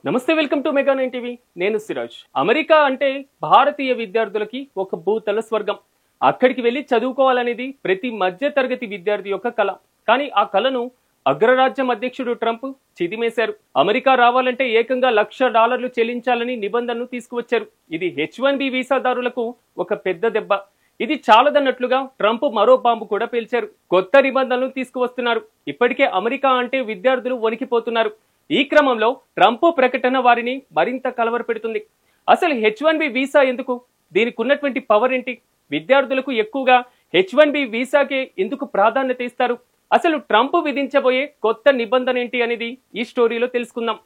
నమస్తే, welcome to mega 9 TV. నేను Siraj. America అంటే భారతీయ విద్యార్థులకి ఒక భూతల స్వర్గం. అక్కడికి వెళ్ళి చదువుకోవాలనేది ప్రతి మధ్య తరగతి విద్యార్థి యొక్క కల. కానీ ఆ కలను అగ్రరాజ్యం అధ్యక్షుడు ట్రంప్ చిదిమేశారు. అమెరికా రావాలంటే ఏకంగా $1,00,000 చెల్లించాలని నిబంధనను తీసుకువచ్చారు. ఇది H1B వీసాదారులకు ఒక పెద్ద దెబ్బ. ఇది చాలదన్నట్లుగా ట్రంప్ మరో బాంబు కూడా పేల్చారు. కొత్త నిబంధనలు తీసుకువస్తున్నారు. ఇప్పటికే అమెరికా అంటే విద్యార్థులు వణికిపోతున్నారు. ఈ క్రమంలో ట్రంప్ ప్రకటన వారిని మరింత కలవరపెడుతుంది. అసలు H1B వీసా ఎందుకు? దీనికి ఉన్నటువంటి పవర్ ఏంటి? విద్యార్థులకు ఎక్కువగా H1B వీసాకే ఎందుకు ప్రాధాన్యత ఇస్తారు? అసలు ట్రంప్ విధించబోయే కొత్త నిబంధన ఏంటి అనేది ఈ స్టోరీలో తెలుసుకుందాం.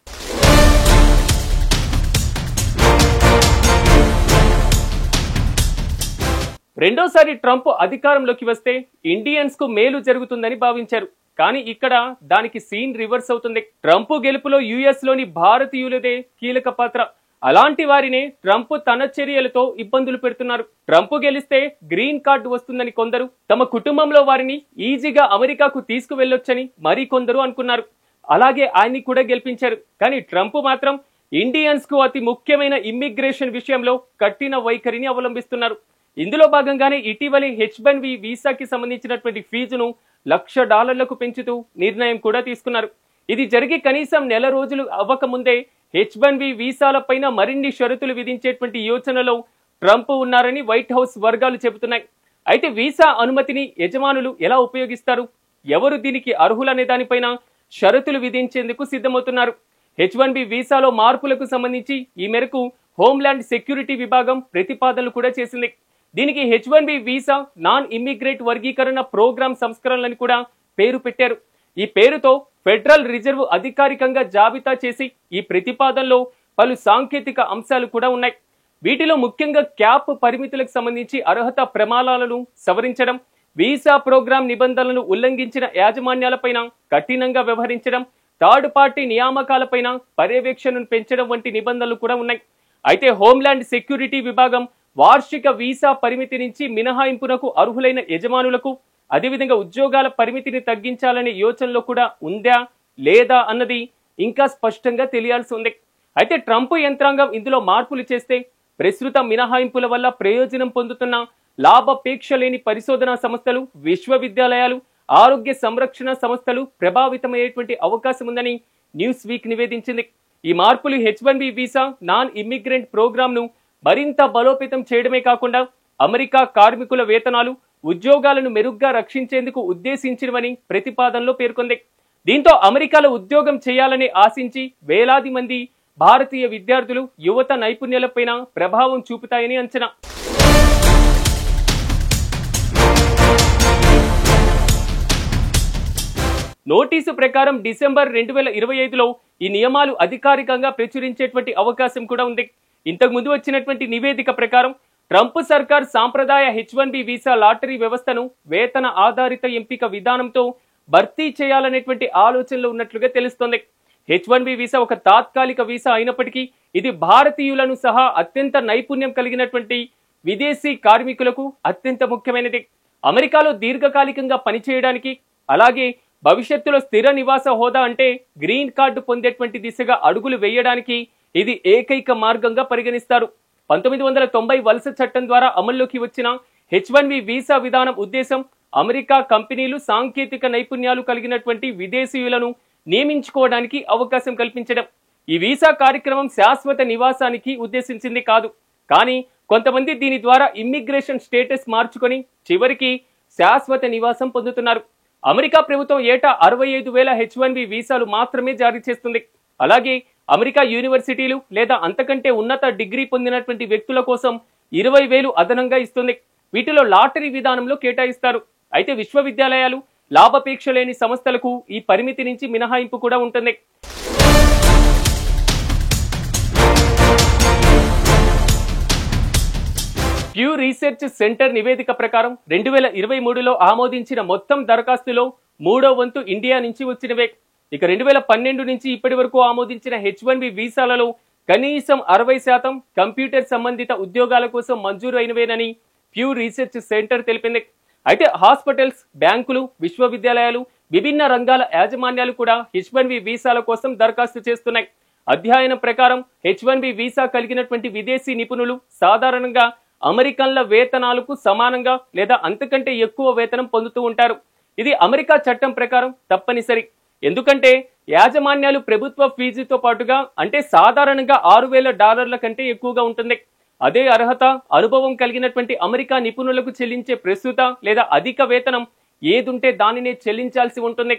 రెండోసారి ట్రంప్ అధికారంలోకి వస్తే ఇండియన్స్ కు మేలు జరుగుతుందని భావించారు. కానీ ఇక్కడ దానికి సీన్ రివర్స్ అవుతుంది. ట్రంప్ గెలుపులో యుఎస్ లోని భారతీయులదే కీలక పాత్ర. అలాంటి వారినే ట్రంప్ తన చర్యలతో ఇబ్బందులు పెడుతున్నారు. ట్రంప్ గెలిస్తే గ్రీన్ కార్డు వస్తుందని కొందరు, తమ కుటుంబంలో వారిని ఈజీగా అమెరికాకు తీసుకువెళ్లొచ్చని మరికొందరు అనుకున్నారు. అలాగే ఆయన్ని కూడా గెలిపించారు. కానీ ట్రంప్ మాత్రం ఇండియన్స్ కు అతి ముఖ్యమైన ఇమ్మిగ్రేషన్ విషయంలో కఠిన వైఖరిని అవలంబిస్తున్నారు. ఇందులో భాగంగానే ఇటీవలే H1B వీసాకి సంబంధించినటువంటి ఫీజును $1,00,000 పెంచుతూ నిర్ణయం కూడా తీసుకున్నారు. ఇది జరిగి కనీసం నెల రోజులు అవ్వకముందే H1B వీసాల పైన మరిన్ని షరతులు విధించేటువంటి యోచనలో ట్రంప్ ఉన్నారని వైట్ హౌస్ వర్గాలు చెబుతున్నాయి. అయితే వీసా అనుమతిని యజమానులు ఎలా ఉపయోగిస్తారు, ఎవరు దీనికి అర్హులనే దానిపైన షరతులు విధించేందుకు సిద్ధమవుతున్నారు. H1B వీసాలో మార్పులకు సంబంధించి ఈ మేరకు హోంల్యాండ్ సెక్యూరిటీ విభాగం ప్రతిపాదనలు కూడా చేసింది. దీనికి H1B వీసా నాన్ ఇమ్మిగ్రేట్ వర్గీకరణ ప్రోగ్రామ్ సంస్కరణలని కూడా పేరు పెట్టారు. ఈ పేరుతో ఫెడరల్ రిజర్వ్ అధికారికంగా జాబితా చేసి ఈ ప్రతిపాదనలో పలు సాంకేతిక అంశాలు కూడా ఉన్నాయి. వీటిలో ముఖ్యంగా క్యాప్ పరిమితులకు సంబంధించి అర్హత ప్రమాణాలను సవరించడం, వీసా ప్రోగ్రామ్ నిబంధనలను ఉల్లంఘించిన యాజమాన్యాలపైన కఠినంగా వ్యవహరించడం, థర్డ్ పార్టీ నియామకాలపైన పర్యవేక్షణను పెంచడం వంటి నిబంధనలు కూడా ఉన్నాయి. అయితే హోంల్యాండ్ సెక్యూరిటీ విభాగం వార్షిక వీసా పరిమితి నుంచి మినహాయింపునకు అర్హులైన యజమానులకు, అదేవిధంగా ఉద్యోగాల పరిమితిని తగ్గించాలనే యోచనలో కూడా ఉందా లేదా అన్నది ఇంకా స్పష్టంగా తెలియాల్సి ఉంది. అయితే ట్రంప్ యంత్రాంగం ఇందులో మార్పులు చేస్తే ప్రస్తుత మినహాయింపుల వల్ల ప్రయోజనం పొందుతున్న లాభాపేక్ష లేని పరిశోధనా సంస్థలు, విశ్వవిద్యాలయాలు, ఆరోగ్య సంరక్షణ సంస్థలు ప్రభావితమయ్యేటువంటి అవకాశం ఉందని న్యూస్ వీక్ నివేదించింది. ఈ మార్పులు H1B visa non immigrant programme ను మరింత బలోపేతం చేయడమే కాకుండా అమెరికా కార్మికుల వేతనాలు, ఉద్యోగాలను మెరుగ్గా రక్షించేందుకు ఉద్దేశించినవని ప్రతిపాదనలో పేర్కొంది. దీంతో అమెరికాలో ఉద్యోగం చేయాలని ఆశించి వేలాది మంది భారతీయ విద్యార్థులు యువత నైపుణ్యాలపైన ప్రభావం చూపుతాయని అంచనా. నోటీసు ప్రకారం డిసెంబర్ 2025లో ఈ నియమాలు అధికారికంగా ప్రచురించేటువంటి అవకాశం కూడా ఉంది. ఇంతకు ముందు వచ్చినటువంటి నివేదిక ప్రకారం ట్రంప్ సర్కార్ సాంప్రదాయ H1B వీసా లాటరీ వ్యవస్థను వేతన ఆధారిత ఎంపిక విధానంతో భర్తీ చేయాలనేటువంటి ఆలోచనలో ఉన్నట్లుగా తెలుస్తోంది. H1B వీసా ఒక తాత్కాలిక వీసా అయినప్పటికీ ఇది భారతీయులను సహా అత్యంత నైపుణ్యం కలిగినటువంటి విదేశీ కార్మికులకు అత్యంత ముఖ్యమైనది. అమెరికాలో దీర్ఘకాలికంగా పనిచేయడానికి, అలాగే భవిష్యత్తులో స్థిర నివాస హోదా అంటే గ్రీన్ కార్డు పొందేటువంటి దిశగా అడుగులు వేయడానికి ఇది ఏకైక మార్గంగా పరిగణిస్తారు. 1990 వలస చట్టం ద్వారా అమల్లోకి వచ్చిన H1B వీసా విధానం ఉద్దేశం అమెరికా కంపెనీలు సాంకేతిక నైపుణ్యాలు కలిగినటువంటి విదేశీయులను నియమించుకోవడానికి అవకాశం కల్పించడం. ఈ వీసా కార్యక్రమం శాశ్వత నివాసానికి ఉద్దేశించింది కాదు. కానీ కొంతమంది దీని ద్వారా ఇమ్మిగ్రేషన్ స్టేటస్ మార్చుకొని చివరికి శాశ్వత నివాసం పొందుతున్నారు. అమెరికా ప్రభుత్వం ఏటా 65,000 H1B వీసాలు మాత్రమే జారీ చేస్తుంది. అలాగే అమెరికా యూనివర్సిటీలు లేదా అంతకంటే ఉన్నత డిగ్రీ పొందినటువంటి వ్యక్తుల కోసం 20,000 అదనంగా ఇస్తుంది. వీటిలో లాటరీ విధానంలో కేటాయిస్తారు. అయితే విశ్వవిద్యాలయాలు, లాభాపేక్ష లేని సంస్థలకు ఈ పరిమితి నుంచి మినహాయింపు కూడా ఉంటుంది. ప్యూ రీసెర్చ్ సెంటర్ నివేదిక ప్రకారం 2023లో ఆమోదించిన మొత్తం దరఖాస్తులో 3వ వంతు ఇండియా నుంచి వచ్చినవే. ఇక 2012 నుంచి ఇప్పటి వరకు ఆమోదించిన H1B వీసాలలో కనీసం 60% కంప్యూటర్ సంబంధిత ఉద్యోగాల కోసం మంజూరు అయినవేనని ప్యూ రీసెర్చ్ సెంటర్ తెలిపింది. అయితే హాస్పిటల్స్, బ్యాంకులు, విశ్వవిద్యాలయాలు, విభిన్న రంగాల యాజమాన్యాలు కూడా H1B వీసాల కోసం దరఖాస్తు చేస్తున్నాయి. అధ్యయనం ప్రకారం H1B వీసా కలిగినటువంటి విదేశీ నిపుణులు సాధారణంగా అమెరికన్ల వేతనాలకు సమానంగా లేదా అంతకంటే ఎక్కువ వేతనం పొందుతూ ఉంటారు. ఇది అమెరికా చట్టం ప్రకారం తప్పనిసరి. ఎందుకంటే యాజమాన్యాలు ప్రభుత్వ ఫీజుతో పాటుగా అంటే సాధారణంగా $6,000 కంటే ఎక్కువగా ఉంటుంది. అదే అర్హత, అనుభవం కలిగినటువంటి అమెరికా నిపుణులకు చెల్లించే ప్రస్తుత లేదా అధిక వేతనం ఏదుంటే దానినే చెల్లించాల్సి ఉంటుంది.